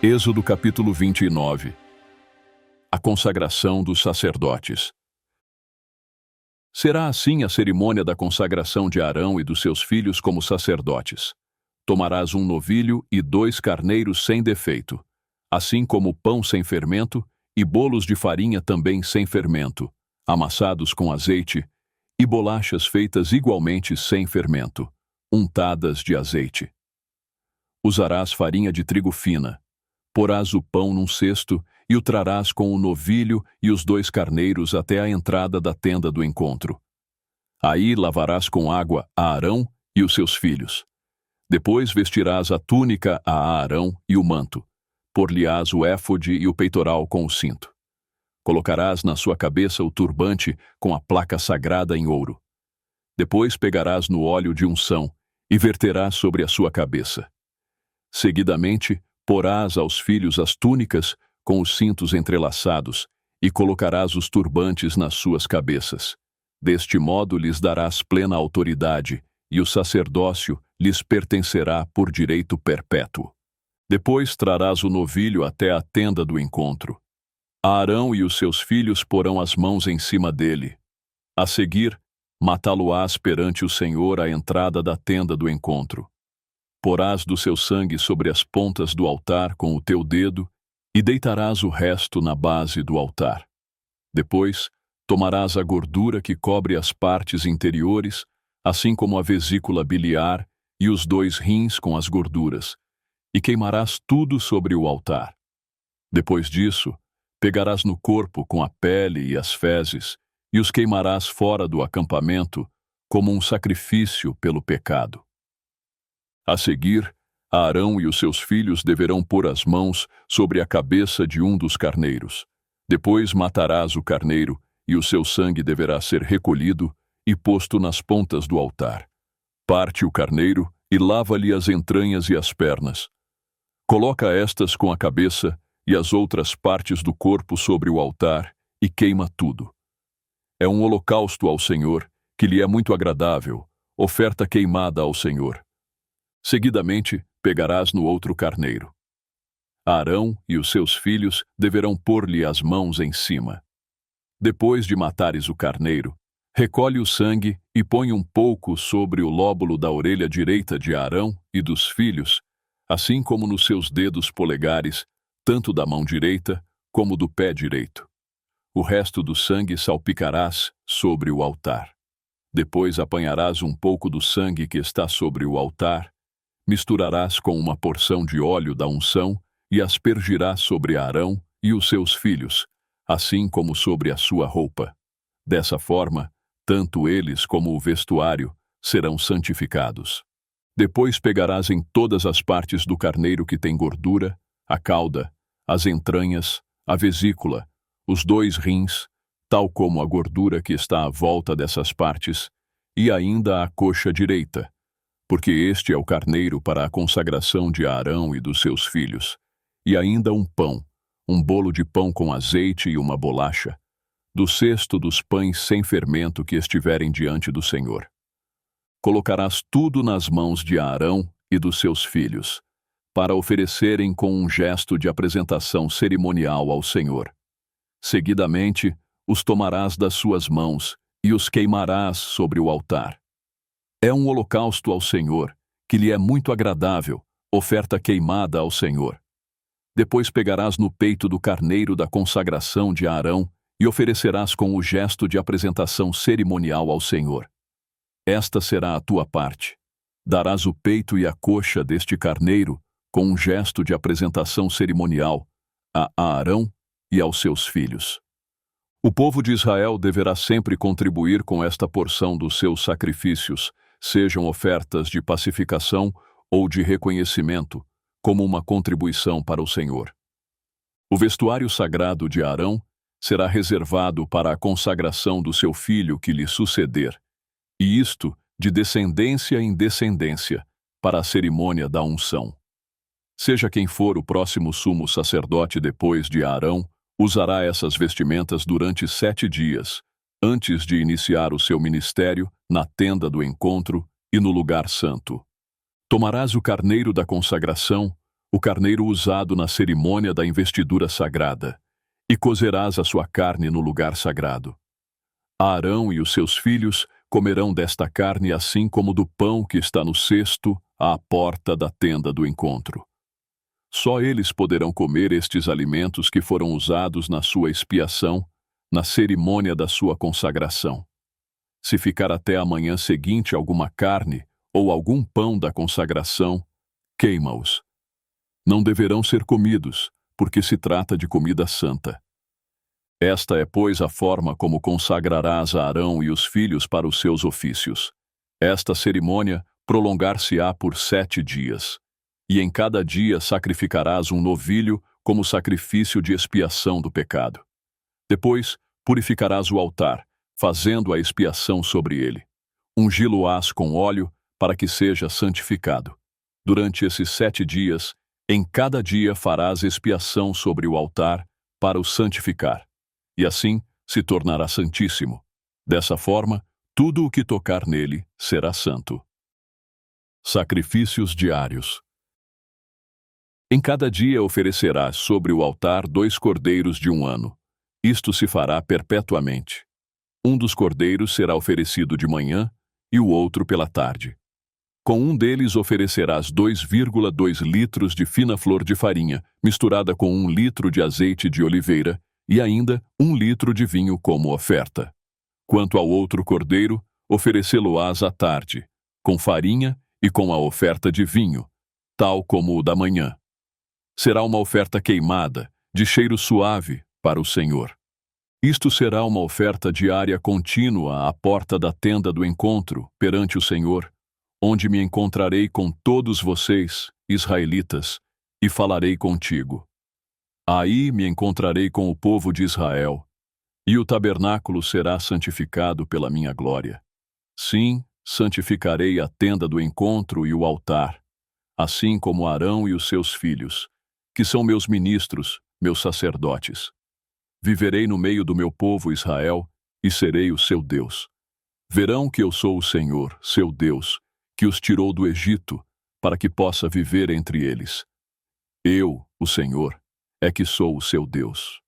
Êxodo capítulo 29. A consagração dos sacerdotes. Será assim a cerimônia da consagração de Arão e dos seus filhos como sacerdotes. Tomarás um novilho e 2 carneiros sem defeito, assim como pão sem fermento e bolos de farinha também sem fermento, amassados com azeite, e bolachas feitas igualmente sem fermento, untadas de azeite. Usarás farinha de trigo fina. Porás o pão num cesto e o trarás com o novilho e os 2 carneiros até a entrada da tenda do encontro. Aí lavarás com água a Arão e os seus filhos. Depois vestirás a túnica a Arão e o manto. Por-lhe-ás o éfode e o peitoral com o cinto. Colocarás na sua cabeça o turbante com a placa sagrada em ouro. Depois pegarás no óleo de unção e verterás sobre a sua cabeça. Seguidamente, porás aos filhos as túnicas com os cintos entrelaçados e colocarás os turbantes nas suas cabeças. Deste modo lhes darás plena autoridade e o sacerdócio lhes pertencerá por direito perpétuo. Depois trarás o novilho até a tenda do encontro. Arão e os seus filhos porão as mãos em cima dele. A seguir, matá-lo-ás perante o Senhor à entrada da tenda do encontro. Porás do seu sangue sobre as pontas do altar com o teu dedo e deitarás o resto na base do altar. Depois, tomarás a gordura que cobre as partes interiores, assim como a vesícula biliar e os 2 rins com as gorduras, e queimarás tudo sobre o altar. Depois disso, pegarás no corpo com a pele e as fezes e os queimarás fora do acampamento como um sacrifício pelo pecado. A seguir, Arão e os seus filhos deverão pôr as mãos sobre a cabeça de um dos carneiros. Depois matarás o carneiro, e o seu sangue deverá ser recolhido e posto nas pontas do altar. Parte o carneiro e lava-lhe as entranhas e as pernas. Coloca estas com a cabeça e as outras partes do corpo sobre o altar e queima tudo. É um holocausto ao Senhor, que lhe é muito agradável, oferta queimada ao Senhor. Seguidamente, pegarás no outro carneiro. Arão e os seus filhos deverão pôr-lhe as mãos em cima. Depois de matares o carneiro, recolhe o sangue e põe um pouco sobre o lóbulo da orelha direita de Arão e dos filhos, assim como nos seus dedos polegares, tanto da mão direita como do pé direito. O resto do sangue salpicarás sobre o altar. Depois apanharás um pouco do sangue que está sobre o altar, misturarás com uma porção de óleo da unção e aspergirás sobre Arão e os seus filhos, assim como sobre a sua roupa. Dessa forma, tanto eles como o vestuário serão santificados. Depois pegarás em todas as partes do carneiro que tem gordura, a cauda, as entranhas, a vesícula, os 2 rins, tal como a gordura que está à volta dessas partes, e ainda a coxa direita, porque este é o carneiro para a consagração de Arão e dos seus filhos, e ainda um pão, um bolo de pão com azeite e uma bolacha, do cesto dos pães sem fermento que estiverem diante do Senhor. Colocarás tudo nas mãos de Arão e dos seus filhos, para oferecerem com um gesto de apresentação cerimonial ao Senhor. Seguidamente, os tomarás das suas mãos e os queimarás sobre o altar. É um holocausto ao Senhor, que lhe é muito agradável, oferta queimada ao Senhor. Depois pegarás no peito do carneiro da consagração de Arão e oferecerás com o gesto de apresentação cerimonial ao Senhor. Esta será a tua parte. Darás o peito e a coxa deste carneiro com um gesto de apresentação cerimonial a Arão e aos seus filhos. O povo de Israel deverá sempre contribuir com esta porção dos seus sacrifícios, sejam ofertas de pacificação ou de reconhecimento, como uma contribuição para o Senhor. O vestuário sagrado de Arão será reservado para a consagração do seu filho que lhe suceder, e isto de descendência em descendência, para a cerimônia da unção. Seja quem for o próximo sumo sacerdote depois de Arão, usará essas vestimentas durante 7 dias, antes de iniciar o seu ministério na tenda do encontro e no lugar santo. Tomarás o carneiro da consagração, o carneiro usado na cerimônia da investidura sagrada, e cozerás a sua carne no lugar sagrado. Arão e os seus filhos comerão desta carne assim como do pão que está no cesto à porta da tenda do encontro. Só eles poderão comer estes alimentos que foram usados na sua expiação, na cerimônia da sua consagração. Se ficar até a manhã seguinte alguma carne ou algum pão da consagração, queima-os. Não deverão ser comidos, porque se trata de comida santa. Esta é, pois, a forma como consagrarás a Arão e os filhos para os seus ofícios. Esta cerimônia prolongar-se-á por 7 dias, e em cada dia sacrificarás um novilho como sacrifício de expiação do pecado. Depois, purificarás o altar, fazendo a expiação sobre ele. Ungí-lo-ás com óleo, para que seja santificado. Durante esses 7 dias, em cada dia farás expiação sobre o altar, para o santificar. E assim se tornará santíssimo. Dessa forma, tudo o que tocar nele será santo. Sacrifícios diários. Em cada dia oferecerás sobre o altar 2 cordeiros de 1 ano. Isto se fará perpetuamente. Um dos cordeiros será oferecido de manhã e o outro pela tarde. Com um deles oferecerás 2,2 litros de fina flor de farinha, misturada com 1 litro de azeite de oliveira, e ainda 1 litro de vinho como oferta. Quanto ao outro cordeiro, oferecê-lo-ás à tarde, com farinha e com a oferta de vinho, tal como o da manhã. Será uma oferta queimada, de cheiro suave, para o Senhor. Isto será uma oferta diária contínua à porta da tenda do encontro, perante o Senhor, onde me encontrarei com todos vocês, israelitas, e falarei contigo. Aí me encontrarei com o povo de Israel, e o tabernáculo será santificado pela minha glória. Sim, santificarei a tenda do encontro e o altar, assim como Arão e os seus filhos, que são meus ministros, meus sacerdotes. Viverei no meio do meu povo Israel, e serei o seu Deus. Verão que eu sou o Senhor, seu Deus, que os tirou do Egito, para que possa viver entre eles. Eu, o Senhor, é que sou o seu Deus.